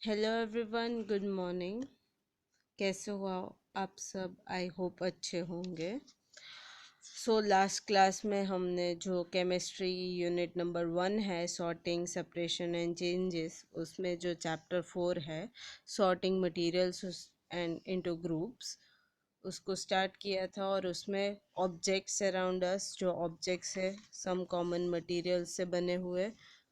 Hello everyone, good morning. कैसे हो आप सब? आई होप अच्छे होंगे। लास्ट क्लास में हमने जो केमिस्ट्री यूनिट नंबर 1 है, सॉर्टिंग सेपरेशन एंड चेंजेस, उसमें जो चैप्टर 4 है, sorting materials and into groups, उसको स्टार्ट किया था। और उसमें ऑब्जेक्ट्स अराउंड अस, जो ऑब्जेक्ट्स है सम कॉमन मटेरियल्स से बने हुए,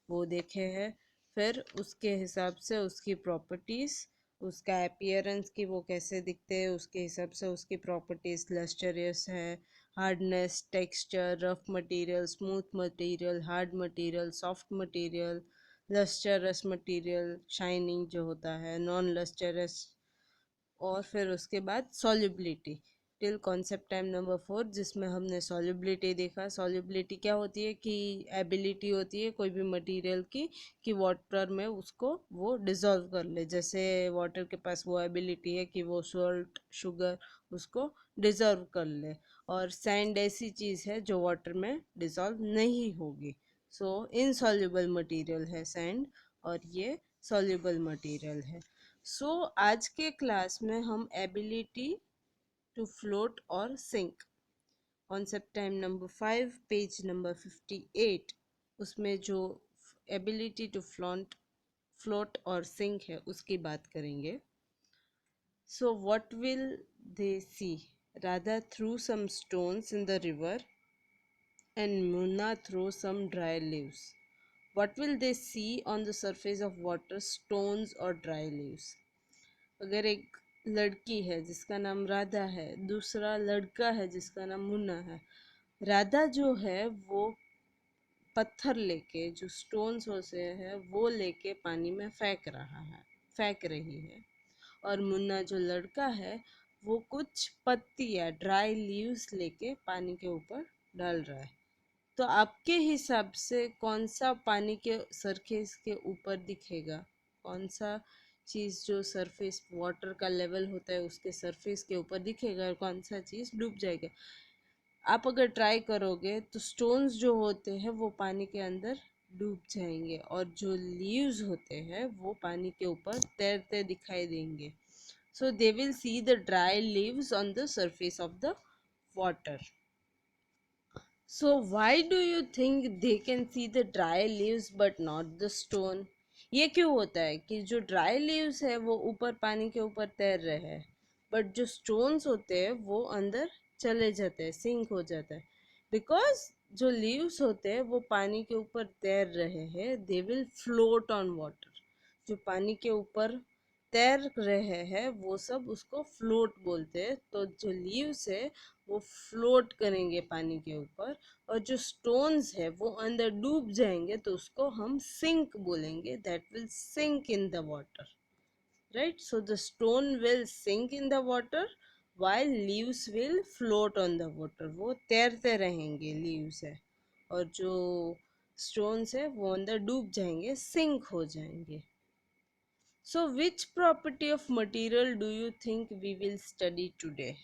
वो देखे हैं। फिर उसके हिसाब से उसकी प्रॉपर्टीज़, उसका अपीयरेंस कि वो कैसे दिखते हैं, उसके हिसाब से उसकी प्रॉपर्टीज़ लस्टरियस है, hardness, texture, rough material, smooth material, hard material, soft material, lustrous material, shining जो होता है, नॉन लस्टरस। और फिर उसके बाद solubility till concept time number 4, जिसमें हमने सॉल्युबिलिटी देखा। सॉल्युबिलिटी क्या होती है कि एबिलिटी होती है कोई भी मटेरियल की कि वाटर में उसको वो डिज़ोल्व कर ले। जैसे वाटर के पास वो एबिलिटी है कि वो सॉल्ट, शुगर उसको डिज़ोल्व कर ले। और सैंड ऐसी चीज़ है जो वाटर में डिज़ोल्व नहीं होगी। सो इनसॉल्युबल मटेरियल है सैंड, और ये सॉल्युबल मटेरियल है। आज के क्लास में हम एबिलिटी टू फ्लोट और sink, concept time number 5, page number 58, उसमें जो एबिलिटी टू फ्लोट और सिंक है उसकी बात करेंगे। What will they see? Radha threw some stones in the river and Munna threw some dry leaves. What will they see on the surface of water, stones or dry leaves? अगर एक लड़की है जिसका नाम राधा है, दूसरा लड़का है जिसका नाम मुन्ना है। राधा जो है वो पत्थर लेके, जो स्टोन्स होते हैं वो लेके पानी में फेंक रही है। और मुन्ना जो लड़का है वो कुछ पत्तियाँ, ड्राई लीव्स लेके पानी के ऊपर डाल रहा है। तो आपके हिसाब से कौन सा पानी के सरफेस के ऊपर दिखेगा? कौन सा चीज़ जो सरफेस वाटर का लेवल होता है उसके सरफेस के ऊपर दिखेगा, और कौन सा चीज़ डूब जाएगा? आप अगर ट्राई करोगे तो स्टोन्स जो होते हैं वो पानी के अंदर डूब जाएंगे, और जो लीव्स होते हैं वो पानी के ऊपर तैरते दिखाई देंगे। So they will see the dry leaves on the surface of the water. So why do you think they can see the dry leaves but not the stone? ये क्यों होता है कि जो ड्राई लीव्स है वो ऊपर पानी के ऊपर तैर रहे हैं, बट जो स्टोन्स होते हैं वो अंदर चले जाते हैं, सिंक हो जाता है? बिकॉज जो लीव्स होते हैं वो पानी के ऊपर तैर रहे हैं, they will float on water. जो पानी के ऊपर तैर रहे हैं वो सब उसको फ्लोट बोलते हैं। तो जो लीव्स है वो फ्लोट करेंगे पानी के ऊपर, और जो स्टोन्स है वो अंदर डूब जाएंगे तो उसको हम सिंक बोलेंगे, that will sink in the water, right? So the stone will sink in the water while leaves will float on the water. वो तैरते रहेंगे लीव्स है, और जो स्टोन्स है वो अंदर डूब जाएंगे, सिंक हो जाएंगे। So which property of material do you think we will study today?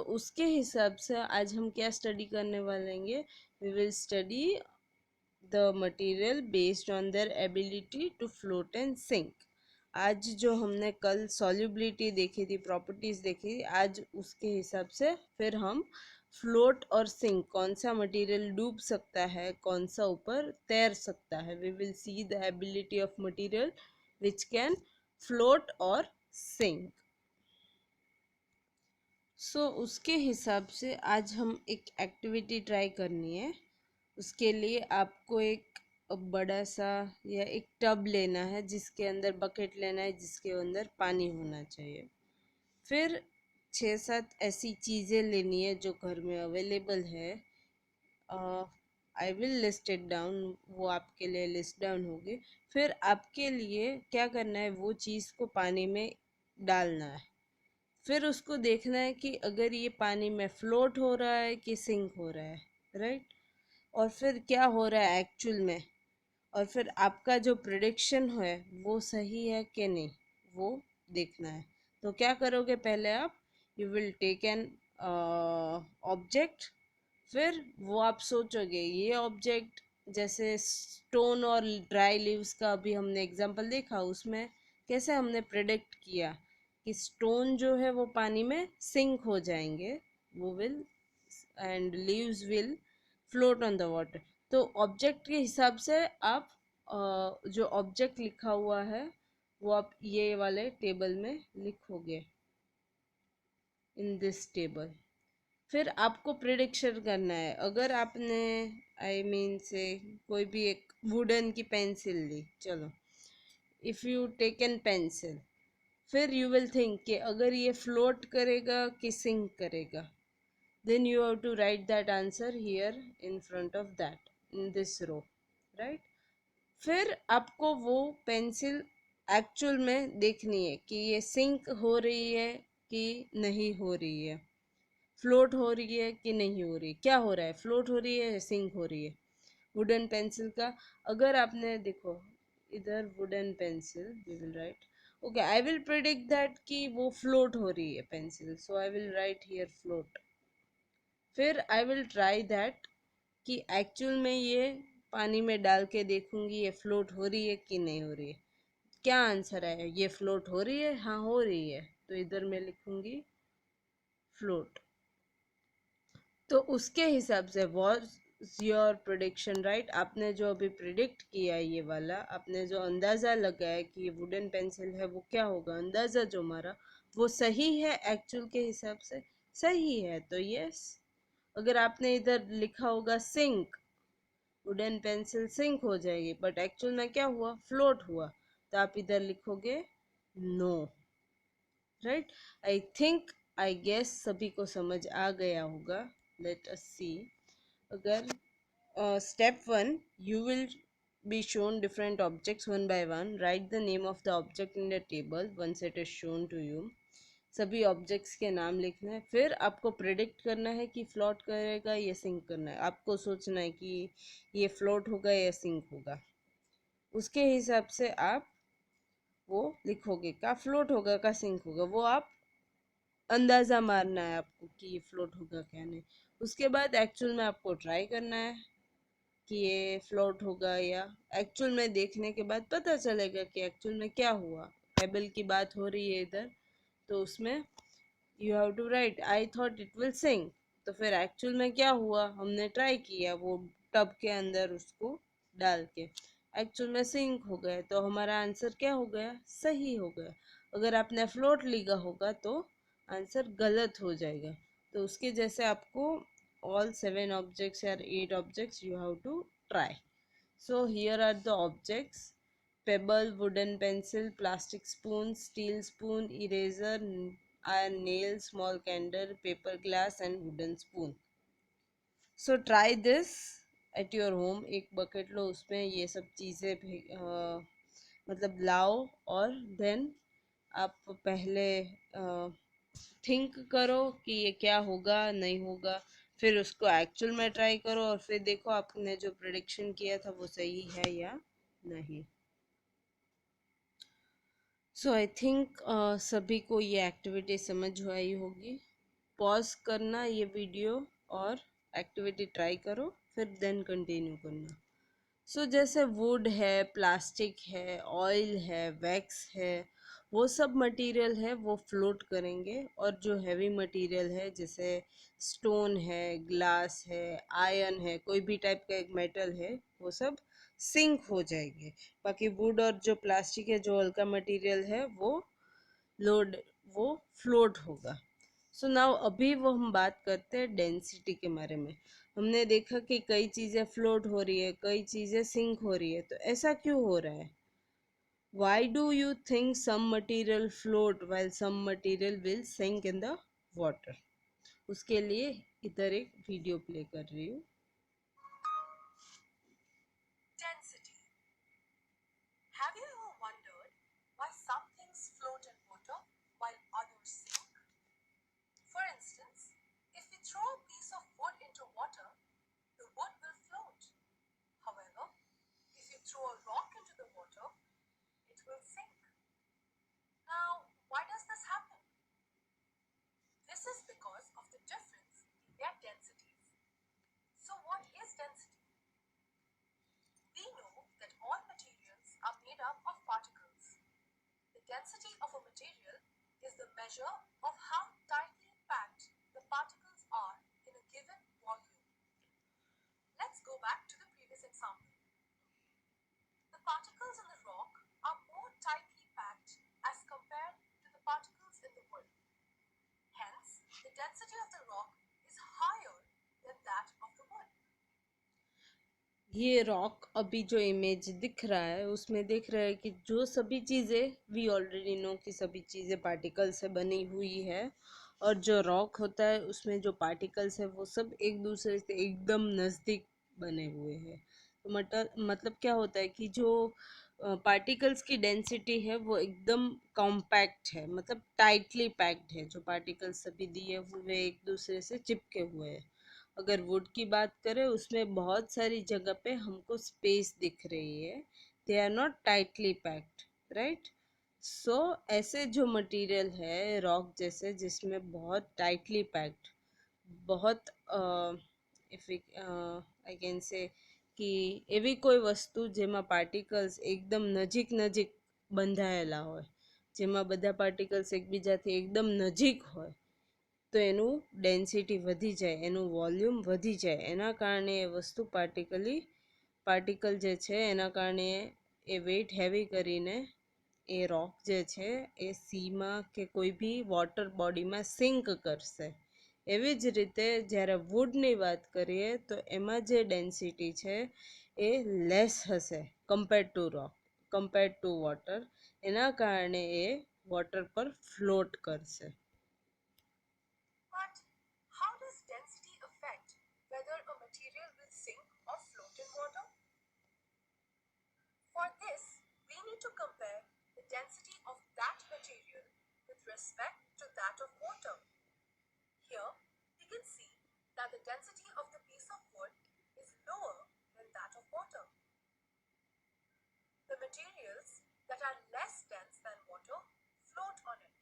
उसके हिसाब से आज हम क्या स्टडी करने वाले हैं? We will study the material based on their ability to float and sink. आज जो हमने कल सॉल्युबिलिटी देखी थी, प्रॉपर्टीज देखी, आज उसके हिसाब से फिर हम फ्लोट और सिंक, कौन सा मटेरियल डूब सकता है, कौन सा ऊपर तैर सकता है, we will see the ability of material which can float और सिंक। उसके हिसाब से आज हम एक एक्टिविटी ट्राई करनी है। उसके लिए आपको एक बड़ा सा या एक टब लेना है, जिसके अंदर बकेट लेना है, जिसके अंदर पानी होना चाहिए। फिर 6-7 ऐसी चीज़ें लेनी है जो घर में अवेलेबल है। I will list it down, वो आपके लिए लिस्ट डाउन होगी। फिर आपके लिए क्या करना है, वो चीज़ को पानी में डालना है। फिर उसको देखना है कि अगर ये पानी में फ्लोट हो रहा है कि सिंक हो रहा है, राइट? और फिर क्या हो रहा है एक्चुअल में, और फिर आपका जो प्रिडिक्शन है वो सही है कि नहीं, वो देखना है। तो क्या करोगे, पहले आप you will take an object. फिर वो आप सोचोगे ये ऑब्जेक्ट, जैसे स्टोन और ड्राई लीव्स का अभी हमने एग्जांपल देखा, उसमें कैसे हमने प्रिडिक्ट किया कि स्टोन जो है वो पानी में सिंक हो जाएंगे, वो will and leaves will float on the water. तो ऑब्जेक्ट के हिसाब से आप जो ऑब्जेक्ट लिखा हुआ है वो आप ये वाले टेबल में लिखोगे, इन दिस टेबल। फिर आपको प्रिडिक्शन करना है। अगर आपने से कोई भी एक वुडन की पेंसिल ली, चलो if you take an pencil, फिर यू विल थिंक कि अगर ये फ्लोट करेगा कि सिंक करेगा, then you have to write that answer here in front of that in this row, right. फिर आपको वो पेंसिल एक्चुअल में देखनी है कि ये सिंक हो रही है कि नहीं हो रही है, फ्लोट हो रही है कि नहीं हो रही, क्या हो रहा है, फ्लोट हो रही है सिंक हो रही है। वुडन पेंसिल का अगर आपने देखो इधर wooden pencil, we will write okay, I will predict that कि वो फ्लोट हो रही है pencil, so I will write here float. फिर आई विल ट्राई दैट कि एक्चुअल में ये पानी में डाल के देखूंगी ये फ्लोट हो रही है कि नहीं हो रही है। क्या आंसर है, ये फ्लोट हो रही है, हाँ हो रही है, तो इधर मैं लिखूंगी फ्लोट। तो उसके हिसाब से वॉज योर प्रिडिक्शन राइट। आपने जो अभी प्रिडिक्ट किया ये वाला, आपने जो अंदाज़ा लगाया कि ये वुडन पेंसिल है वो क्या होगा, अंदाज़ा जो मारा वो सही है एक्चुअल के हिसाब से, सही है तो यस। अगर आपने इधर लिखा होगा सिंक, वुडन पेंसिल सिंक हो जाएगी, बट एक्चुअल में क्या हुआ, फ्लोट हुआ, तो आप इधर लिखोगे no, right. I think I guess सभी को समझ आ गया होगा। Let us see. अगर step 1, you will be shown different objects one by one. Write the name of the object in the table once it is shown to you. सभी objects के नाम लिखना है। फिर आपको प्रिडिक्ट करना है कि फ्लोट करेगा या सिंक करना है। आपको सोचना है कि ये फ्लोट होगा या सिंक होगा, उसके हिसाब से आप वो लिखोगे, का फ्लोट होगा का सिंक होगा, वो आप अंदाज़ा मारना है आपको कि ये फ्लोट होगा क्या नहीं। उसके बाद एक्चुअल में आपको ट्राई करना है कि ये फ्लोट होगा, या एक्चुअल में देखने के बाद पता चलेगा कि एक्चुअल में क्या हुआ। पेबल की बात हो रही है इधर, तो उसमें you have to write I thought it will sink. तो फिर एक्चुअल में क्या हुआ, हमने ट्राई किया वो टब के अंदर उसको डाल के, एक्चुअल में सिंक हो गया, तो हमारा आंसर क्या हो गया, सही हो गया। अगर आपने फ्लोट लिखा होगा तो आंसर गलत हो जाएगा। तो उसके जैसे आपको all 7 objects or 8 objects you have to try. So here are the objects: pebble, wooden pencil, plastic spoon, steel spoon, eraser, iron nail, small candle, paper glass and wooden spoon. So try this at your home. एक bucket लो, उसमें ये सब चीज़ें मतलब लाओ, और then आप पहले थिंक करो कि ये क्या होगा नहीं होगा, फिर उसको एक्चुअल में ट्राई करो, और फिर देखो आपने जो प्रिडिक्शन किया था वो सही है या नहीं। सो आई थिंक सभी को ये एक्टिविटी समझ आई होगी। पॉज करना ये वीडियो और एक्टिविटी ट्राई करो, फिर देन कंटिन्यू करना। सो जैसे वुड है, प्लास्टिक है, ऑयल है, वैक्स है, वो सब मटेरियल है वो फ्लोट करेंगे, और जो हैवी मटेरियल है जैसे स्टोन है, ग्लास है, आयरन है, कोई भी टाइप का एक मेटल है, वो सब सिंक हो जाएंगे। बाकी वुड और जो प्लास्टिक है, जो हल्का मटेरियल है, लोड वो फ्लोट होगा। सो नाउ अभी वो हम बात करते हैं डेंसिटी के बारे में। हमने देखा कि कई चीज़ें फ्लोट हो रही है, कई चीज़ें सिंक हो रही है, तो ऐसा क्यों हो रहा है? Why do you think some material float while some material will sink in the water? उसके लिए इधर एक वीडियो प्ले कर रही हूँ। Density. Have you ever wondered why some things float in water while others sink? For instance, if we throw a piece of wood into water, the wood will float. However, if you throw a rock into the water, it will sink. Now, why does this happen? This is because of the difference in their densities. So what is density? We know that all materials are made up of particles. The density of a material is the measure of how tightly packed the particles are in a given volume. Let's go back to the previous example. The particles in the rock are more tightly packed as compared to the particles in the wood. Hence, the density of the rock is higher than that of the wood. ये rock अभी जो image दिख रहा है उसमें दिख रहा है कि जो सभी चीज़ें वी ऑलरेडी नो कि सभी चीज़ें पार्टिकल से बनी हुई है, और जो रॉक होता है उसमें जो पार्टिकल्स है वो सब एक दूसरे से एकदम नज़दीक बने हुए हैं। तो मतलब क्या होता है कि जो पार्टिकल्स की डेंसिटी है वो एकदम कॉम्पैक्ट है, मतलब टाइटली पैक्ड है। जो पार्टिकल्स सभी दिए हुए एक दूसरे से चिपके हुए हैं। अगर वुड की बात करें उसमें बहुत सारी जगह पे हमको स्पेस दिख रही है, they are not tightly packed, right. So ऐसे जो मटेरियल है रॉक जैसे जिसमें बहुत टाइटली पैक्ड, बहुत इफ आई कैन से कि એવી કોઈ વસ્તુ જેમાં પાર્ટિકલ્સ એકદમ નજીક નજીક બંધાયેલા હોય, જેમાં બધા પાર્ટિકલ્સ એકબીજાથી એકદમ નજીક હોય, તો એનું ડેન્સિટી વધી જાય, એનું વોલ્યુમ વધી જાય, એના કારણે એ વસ્તુ પાર્ટિકલ જે છે એના કારણે એ વેઇટ હેવી કરીને એ રોક જે છે એ સીમાં કે કોઈ બી વોટર બોડીમાં સિંક કરશે। એવી જ રીતે જ્યારે વુડની વાત કરીએ તો એમાં જે ડેન્સિટી છે એ લેસ હશે compared to rock, compared to water, એના કારણે એ વોટર પર ફ્લોટ કરશે। But how does density affect whether a material will sink or float in water? For this, we need to compare the density of that material with respect to that of water. Here, we can see that the density of the piece of wood is lower than that of water. The materials that are less dense than water float on it.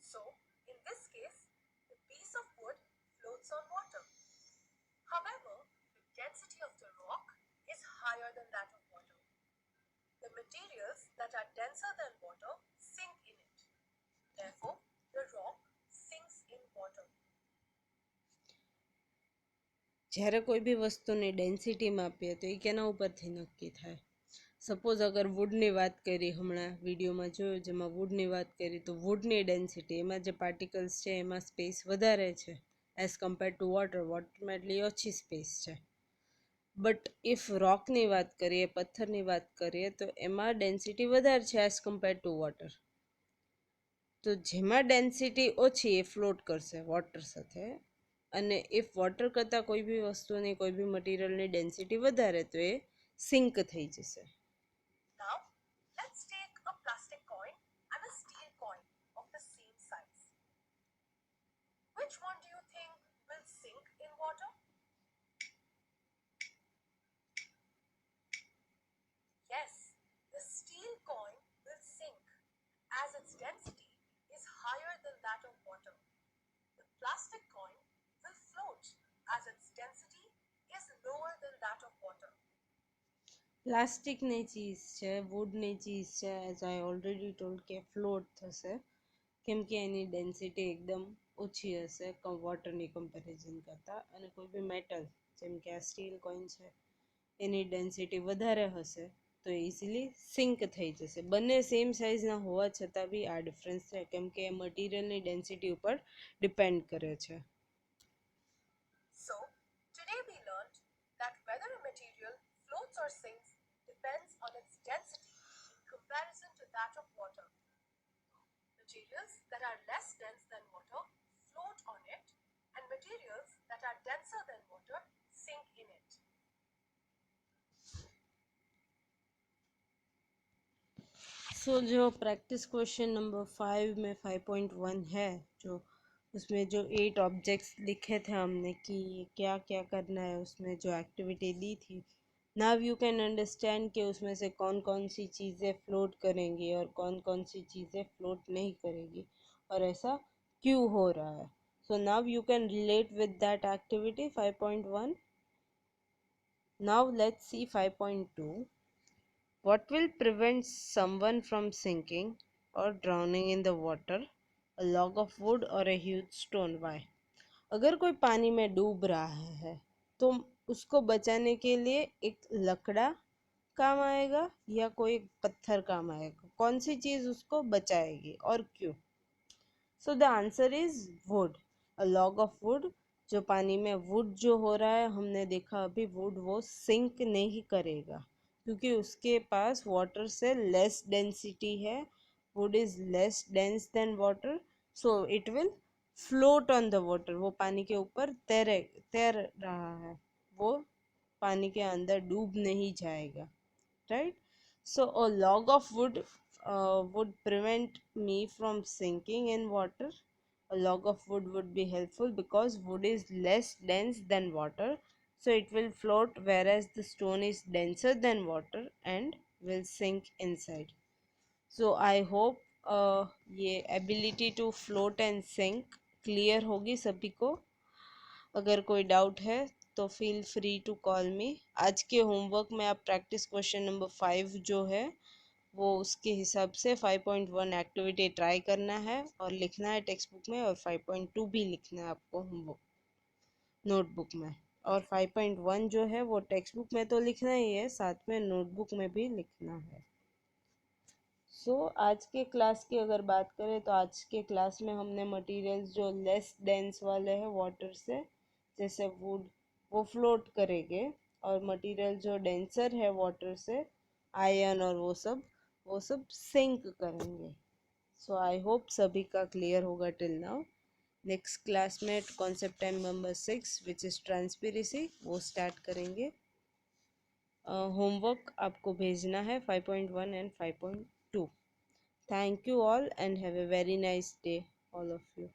So, in this case, the piece of wood floats on water. However, the density of the rock is higher than that of water. The materials that are denser than water sink in it. Therefore, the rock sinks in water. જ્યારે કોઈ બી વસ્તુની density માપીએ તો એ કેના ઉપરથી નક્કી થાય? Suppose અગર વુડની વાત કરી, હમણાં વિડીયોમાં જોયું જેમાં વુડની વાત કરી, તો વુડની ડેન્સિટી એમાં જે પાર્ટિકલ્સ છે એમાં સ્પેસ વધારે છે એઝ કમ્પેર ટુ વોટરમાં એટલી ઓછી સ્પેસ છે। બટ ઇફ રોકની વાત કરીએ, પથ્થરની વાત કરીએ, તો એમાં ડેન્સિટી વધારે છે એઝ કમ્પેર ટુ વોટર। તો જેમાં ડેન્સિટી ઓછી એ ફ્લોટ કરશે વોટર સાથે, અને ઇફ વોટર કરતાં કોઈ બી વસ્તુની કોઈ બી મટીરિયલની ડેન્સિટી વધારે તો એ સિંક થઈ જશે। Now, let's take a plastic coin and a steel coin of the same size. Which one do you think will sink in water? Yes, the steel coin will sink as its density is higher than that of water. The plastic coin will float as its density is lower than that of water. પ્લાસ્ટિકની cheese છે, વુડની cheese છે, as I already told કે float થશે, કેમ કે એની density એકદમ ઓછી હશે વોટરની કમ્પેરિઝન કરતાં, અને કોઈ બી મેટલ જેમ કે આ સ્ટીલ કોઈન છે એની ડેન્સિટી વધારે હશે તો ઇઝીલી સિંક થઈ જશે। બંને સેમ સાઇઝના હોવા છતાં બી આ ડિફરન્સ છે, કેમ કે એ મટીરિયલની ડેન્સિટી ઉપર ડિપેન્ડ કરે છે। So, today we learned that whether a material floats or sinks depends on its density in comparison to that of water. Materials that are less dense than water float on it, and materials that are denser than water sink in it. सो जो practice question number 5 में 5.1 है, जो उसमें जो 8 objects लिखे थे हमने कि क्या क्या करना है, उसमें जो एक्टिविटी दी थी, नाउ यू कैन अंडरस्टैंड कि उसमें से कौन कौन सी चीज़ें फ्लोट करेंगी और कौन कौन सी चीज़ें फ्लोट नहीं करेगी, और ऐसा क्यों हो रहा है। So now you can relate with that activity 5.1। Now let's see 5.2। What will prevent someone from sinking or drowning in the water, a log of wood or a huge stone. Why? अगर कोई पानी में डूब रहा है तो उसको बचाने के लिए एक लकड़ा काम आएगा या कोई पत्थर काम आएगा? कौन सी चीज उसको बचाएगी और क्यों? So the answer is would, a log of would. जो पानी में वुड जो हो रहा है, हमने देखा अभी, वुड वो सिंक नहीं करेगा क्योंकि उसके पास वाटर से लेस डेंसिटी है। Would is less dense then water, so it will float on the water. वो पानी के ऊपर तैर रहा है, वो पानी के अंदर डूब नहीं जाएगा, right? So a log of wood would prevent me from sinking in water. A log of wood would be helpful because wood is less dense than water, so it will float, whereas the stone is denser than water and will sink inside. So I hope ये ability to float and sink clear होगी सभी को। अगर कोई doubt है तो feel free to call me. आज के होमवर्क में आप प्रैक्टिस क्वेश्चन नंबर 5 जो है वो उसके हिसाब से 5.1 एक्टिविटी ट्राई करना है और लिखना है टेक्स्ट बुक में, और 5.2 भी लिखना है आपको होमवर्क नोटबुक में। और 5.1 जो है वो टेक्स्ट बुक में तो लिखना ही है, साथ में नोटबुक में भी लिखना है। आज के क्लास की अगर बात करें तो आज के क्लास में हमने मटेरियल्स जो लेस डेंस वाले हैं वाटर से, जैसे वुड, वो फ्लोट करेंगे, और मटेरियल जो डेंसर है वाटर से, आयरन और वो सब सिंक करेंगे। आई होप सभी का क्लियर होगा टिल नाउ। नेक्स्ट क्लास में concept time number 6 which is transparency वो स्टार्ट करेंगे। होमवर्क आपको भेजना है 5.1 and 5.2। Thank you all and have a very nice day, all of you.